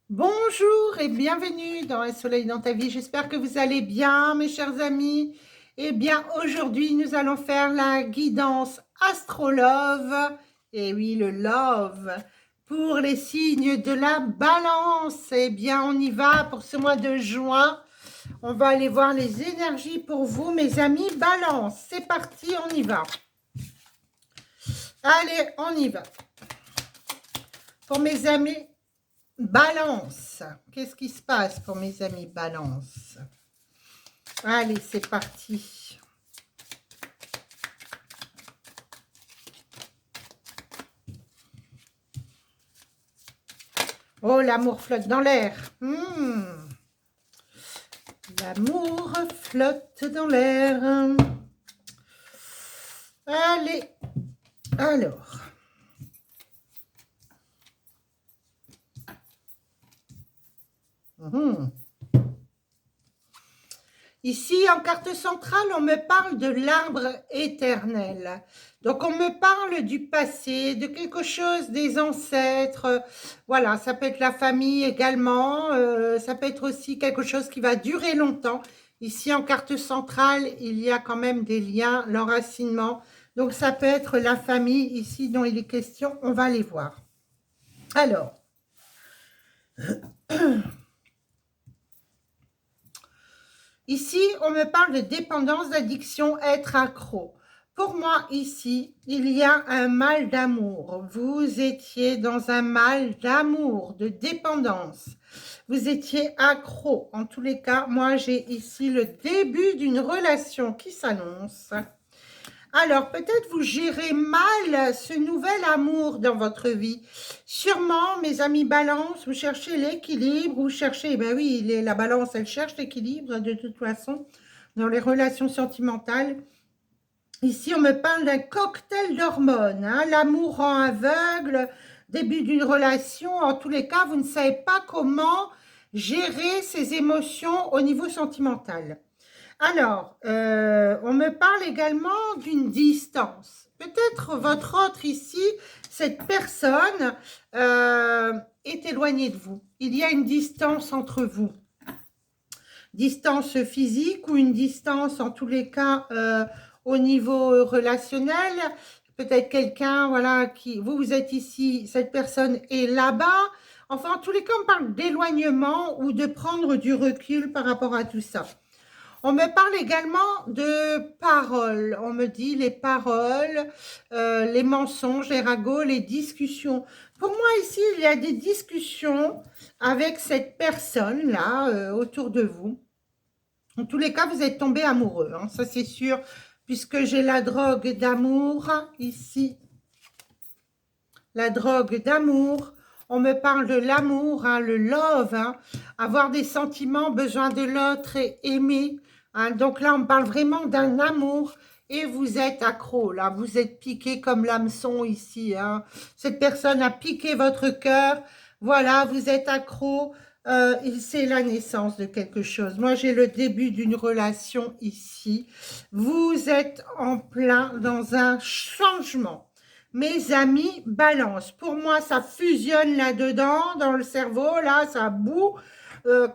Bonjour et bienvenue dans Un soleil dans ta vie. J'espère que vous allez bien, mes chers amis. Eh bien, aujourd'hui, nous allons faire la guidance astrolove. Et oui, le love pour les signes de la balance. Eh bien, on y va pour ce mois de juin. On va aller voir les énergies pour vous, mes amis balance. C'est parti, on y va. Allez, on y va. Pour mes amis Balance, qu'est-ce qui se passe pour mes amis Balance? Allez, c'est parti. Oh, l'amour flotte dans l'air. L'amour flotte dans l'air. Allez, alors. Ici, en carte centrale, on me parle de l'arbre éternel. Donc, on me parle du passé, de quelque chose des ancêtres. Voilà, ça peut être la famille également. Ça peut être aussi quelque chose qui va durer longtemps. Ici, en carte centrale, il y a quand même des liens, l'enracinement. Donc, ça peut être la famille ici dont il est question. On va les voir. Alors, ici, on me parle de dépendance, d'addiction, être accro. Pour moi, ici, il y a un mal d'amour. Vous étiez dans un mal d'amour, de dépendance. Vous étiez accro. En tous les cas, moi, j'ai ici le début d'une relation qui s'annonce. Alors, peut-être vous gérez mal ce nouvel amour dans votre vie. Sûrement, mes amis balance, vous cherchez l'équilibre, vous cherchez, ben oui, la balance, elle cherche l'équilibre de toute façon dans les relations sentimentales. Ici, on me parle d'un cocktail d'hormones, hein, l'amour rend aveugle, début d'une relation. En tous les cas, vous ne savez pas comment gérer ces émotions au niveau sentimental. Alors, on me parle également d'une distance. Peut-être votre autre ici, cette personne est éloignée de vous. Il y a une distance entre vous. Distance physique ou une distance en tous les cas au niveau relationnel. Peut-être quelqu'un, voilà, qui vous êtes ici, cette personne est là-bas. Enfin, en tous les cas, on parle d'éloignement ou de prendre du recul par rapport à tout ça. On me parle également de paroles. On me dit les paroles, les mensonges, les ragots, les discussions. Pour moi, ici, il y a des discussions avec cette personne-là autour de vous. En tous les cas, vous êtes tombé amoureux, hein, ça c'est sûr, puisque j'ai la drogue d'amour ici. La drogue d'amour. On me parle de l'amour, hein, le love, hein, avoir des sentiments, besoin de l'autre et aimer. Hein, donc là, on parle vraiment d'un amour et vous êtes accro, là, vous êtes piqué comme l'hameçon ici. Hein. Cette personne a piqué votre cœur, voilà, vous êtes accro, c'est la naissance de quelque chose. Moi, j'ai le début d'une relation ici. Vous êtes en plein dans un changement. Mes amis, balance. Pour moi, ça fusionne là-dedans, dans le cerveau, là, ça boue.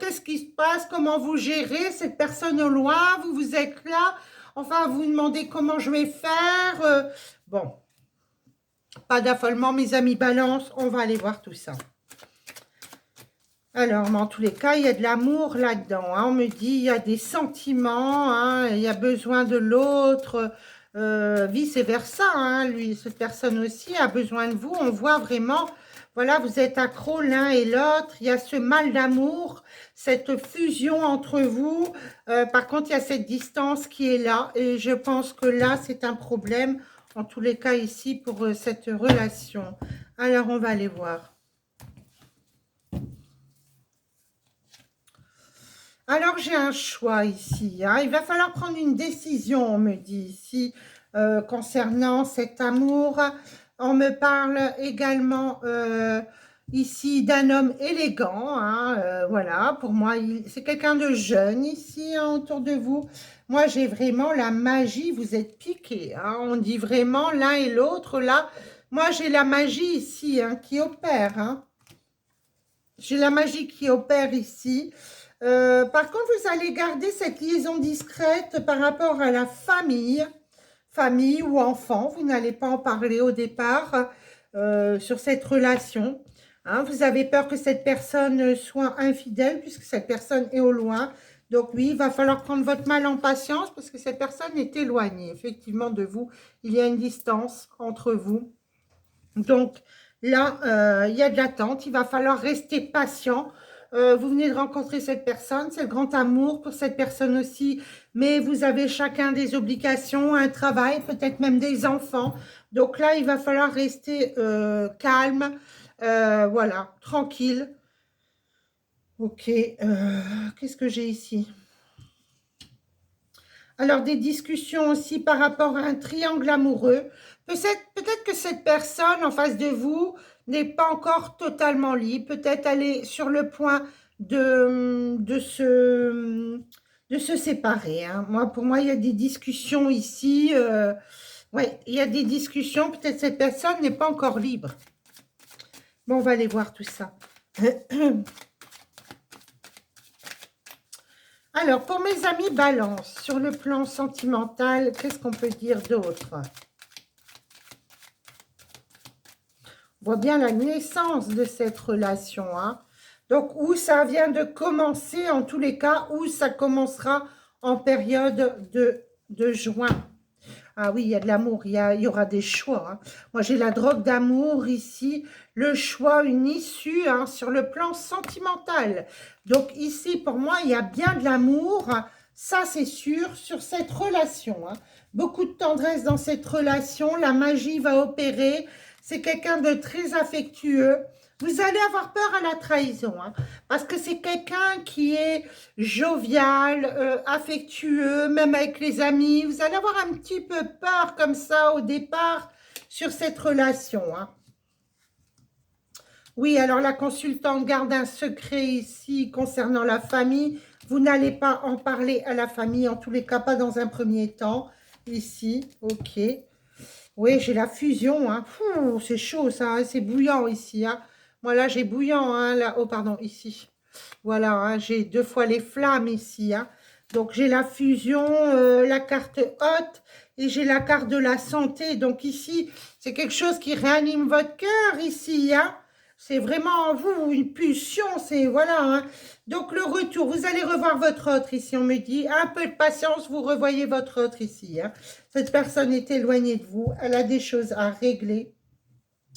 Qu'est-ce qui se passe? Comment vous gérez cette personne au loin? Vous êtes là. Enfin, vous demandez comment je vais faire. Bon, pas d'affolement, mes amis, balance. On va aller voir tout ça. Alors, mais en tous les cas, il y a de l'amour là-dedans. Hein. On me dit, il y a des sentiments, hein, il y a besoin de l'autre, vice-versa. Hein. Lui, cette personne aussi a besoin de vous. On voit vraiment, voilà, vous êtes accros l'un et l'autre. Il y a ce mal d'amour, cette fusion entre vous. Par contre, il y a cette distance qui est là. Et je pense que là, c'est un problème, en tous les cas ici, pour cette relation. Alors, on va aller voir. Alors, j'ai un choix ici. Hein. Il va falloir prendre une décision, on me dit ici, concernant cet amour. On me parle également ici d'un homme élégant. Hein, voilà, pour moi, c'est quelqu'un de jeune ici hein, autour de vous. Moi, j'ai vraiment la magie. Vous êtes piqués. Hein, on dit vraiment l'un et l'autre. Là, moi, j'ai la magie ici hein, qui opère. Hein. J'ai la magie qui opère ici. Par contre, vous allez garder cette liaison discrète par rapport à la famille ou enfant. Vous n'allez pas en parler au départ sur cette relation. Hein, vous avez peur que cette personne soit infidèle puisque cette personne est au loin. Donc oui, il va falloir prendre votre mal en patience parce que cette personne est éloignée effectivement de vous. Il y a une distance entre vous. Donc là, il y a de l'attente. Il va falloir rester patient. Vous venez de rencontrer cette personne, c'est le grand amour pour cette personne aussi, mais vous avez chacun des obligations, un travail, peut-être même des enfants. Donc là, il va falloir rester calme, voilà, tranquille. Ok, qu'est-ce que j'ai ici? Alors, des discussions aussi par rapport à un triangle amoureux. Peut-être que cette personne en face de vous n'est pas encore totalement libre. Peut-être elle est sur le point de se séparer. Hein. Pour moi, il y a des discussions ici. Ouais, il y a des discussions. Peut-être cette personne n'est pas encore libre. Bon, on va aller voir tout ça. Alors, pour mes amis balance, sur le plan sentimental, qu'est-ce qu'on peut dire d'autre? On voit bien la naissance de cette relation. Hein. Donc, où ça vient de commencer, en tous les cas, où ça commencera en période de juin. Ah oui, il y a de l'amour, il y aura des choix. Hein. Moi, j'ai la drogue d'amour ici, le choix, une issue hein, sur le plan sentimental. Donc ici, pour moi, il y a bien de l'amour, ça c'est sûr, sur cette relation. Hein. Beaucoup de tendresse dans cette relation, la magie va opérer. C'est quelqu'un de très affectueux. Vous allez avoir peur à la trahison, hein, parce que c'est quelqu'un qui est jovial, affectueux, même avec les amis. Vous allez avoir un petit peu peur comme ça au départ sur cette relation. Hein. Oui, alors la consultante garde un secret ici concernant la famille. Vous n'allez pas en parler à la famille, en tous les cas pas dans un premier temps. Ici, ok. Oui, j'ai la fusion. Hein. C'est chaud ça, hein, c'est bouillant ici. Hein. Moi là, j'ai bouillant. Hein, là. Oh, pardon, ici. Voilà, hein, j'ai 2 fois les flammes ici. Hein. Donc, j'ai la fusion, la carte haute et j'ai la carte de la santé. Donc, ici, c'est quelque chose qui réanime votre cœur ici. Hein. C'est vraiment vous, une pulsion. C'est voilà. Hein. Donc, le retour, vous allez revoir votre autre ici. On me dit, un peu de patience, vous revoyez votre autre ici. Hein. Cette personne est éloignée de vous. Elle a des choses à régler.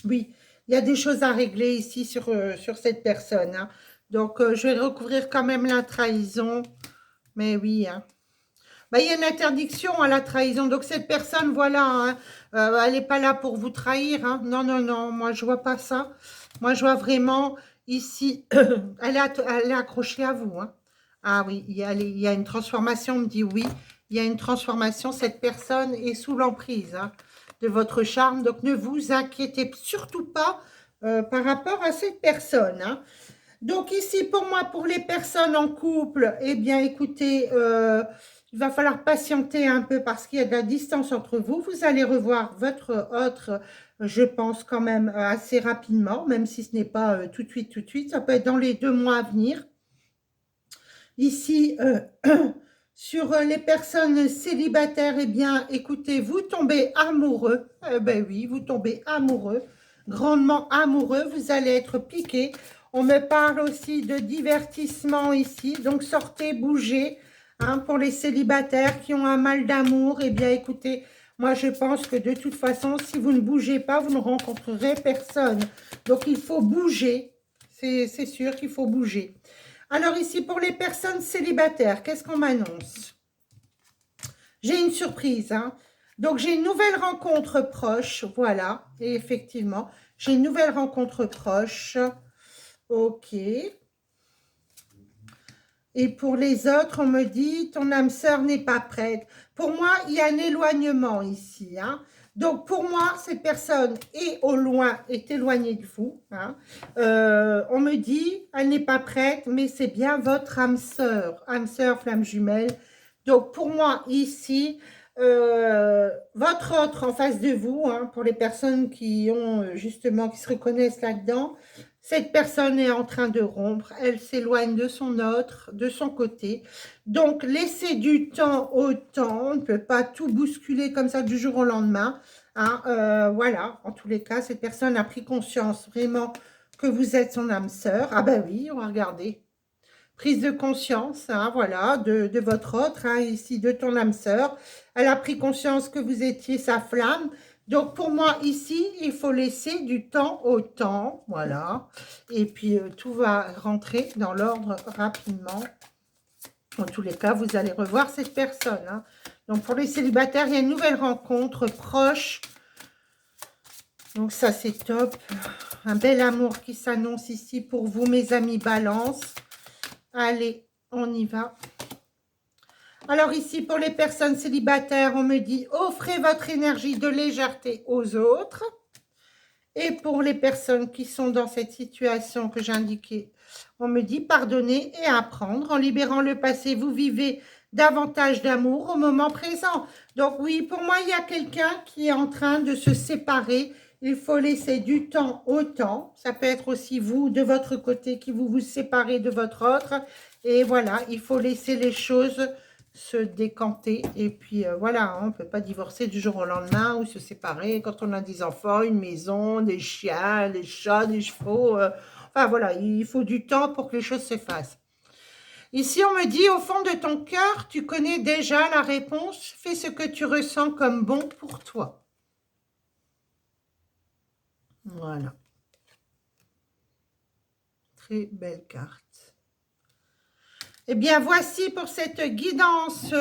Oui, il y a des choses à régler ici sur cette personne. Hein. Donc, je vais recouvrir quand même la trahison. Mais oui, hein. Bah, il y a une interdiction à la trahison. Donc, cette personne, voilà, hein, elle n'est pas là pour vous trahir. Hein. Non, non, non, moi, je vois pas ça. Moi, je vois vraiment ici, elle est accrochée à vous. Hein. Ah oui, il y a une transformation, on me dit oui. Il y a une transformation. Cette personne est sous l'emprise hein, de votre charme. Donc, ne vous inquiétez surtout pas par rapport à cette personne. Hein. Donc ici, pour moi, pour les personnes en couple, eh bien, écoutez, il va falloir patienter un peu parce qu'il y a de la distance entre vous. Vous allez revoir votre autre, je pense, quand même assez rapidement, même si ce n'est pas tout de suite, tout de suite. Ça peut être dans les 2 mois à venir. Ici, sur les personnes célibataires, eh bien, écoutez, vous tombez amoureux. Eh ben oui, vous tombez amoureux, grandement amoureux. Vous allez être piqué. On me parle aussi de divertissement ici. Donc, sortez, bougez. Hein, pour les célibataires qui ont un mal d'amour, eh bien, écoutez, moi, je pense que de toute façon, si vous ne bougez pas, vous ne rencontrerez personne. Donc, il faut bouger. C'est sûr qu'il faut bouger. Alors ici, pour les personnes célibataires, qu'est-ce qu'on m'annonce? J'ai une surprise. Hein. Donc, j'ai une nouvelle rencontre proche. Voilà, et effectivement, j'ai une nouvelle rencontre proche. Ok. Et pour les autres, on me dit, ton âme sœur n'est pas prête. Pour moi, il y a un éloignement ici. Hein. Donc, pour moi, cette personne est au loin, est éloignée de vous. Hein. On me dit, elle n'est pas prête, mais c'est bien votre âme sœur, flamme jumelle. Donc, pour moi, ici, votre autre en face de vous, hein, pour les personnes qui ont justement, qui se reconnaissent là-dedans, Cette personne est en train de rompre, elle s'éloigne de de son côté. Donc, laissez du temps au temps, on ne peut pas tout bousculer comme ça du jour au lendemain. Hein, voilà, en tous les cas, cette personne a pris conscience vraiment que vous êtes son âme sœur. Ah ben oui, on va regarder. Prise de conscience, hein, voilà, de votre autre, hein, ici, de ton âme sœur. Elle a pris conscience que vous étiez sa flamme. Donc, pour moi, ici, il faut laisser du temps au temps, voilà. Et puis, tout va rentrer dans l'ordre rapidement. En tous les cas, vous allez revoir cette personne. Hein. Donc, pour les célibataires, il y a une nouvelle rencontre proche. Donc, ça, c'est top. Un bel amour qui s'annonce ici pour vous, mes amis Balance. Allez, on y va. Alors ici, pour les personnes célibataires, on me dit « Offrez votre énergie de légèreté aux autres ». Et pour les personnes qui sont dans cette situation que j'ai indiquée, on me dit « Pardonnez et apprendre. En libérant le passé, vous vivez davantage d'amour au moment présent. » Donc oui, pour moi, il y a quelqu'un qui est en train de se séparer. Il faut laisser du temps au temps. Ça peut être aussi vous, de votre côté, qui vous séparez de votre autre. Et voilà, il faut laisser les choses se décanter. Et puis voilà, on ne peut pas divorcer du jour au lendemain ou se séparer quand on a des enfants, une maison, des chiens, des chats, des chevaux. Enfin voilà, il faut du temps pour que les choses se fassent. Ici, on me dit, au fond de ton cœur, tu connais déjà la réponse. Fais ce que tu ressens comme bon pour toi. Voilà. Très belle carte. Eh bien, voici pour cette guidance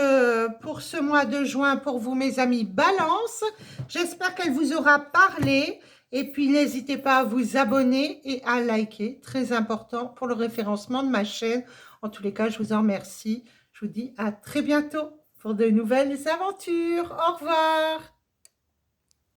pour ce mois de juin pour vous, mes amis Balance. J'espère qu'elle vous aura parlé. Et puis, n'hésitez pas à vous abonner et à liker. Très important pour le référencement de ma chaîne. En tous les cas, je vous en remercie. Je vous dis à très bientôt pour de nouvelles aventures. Au revoir.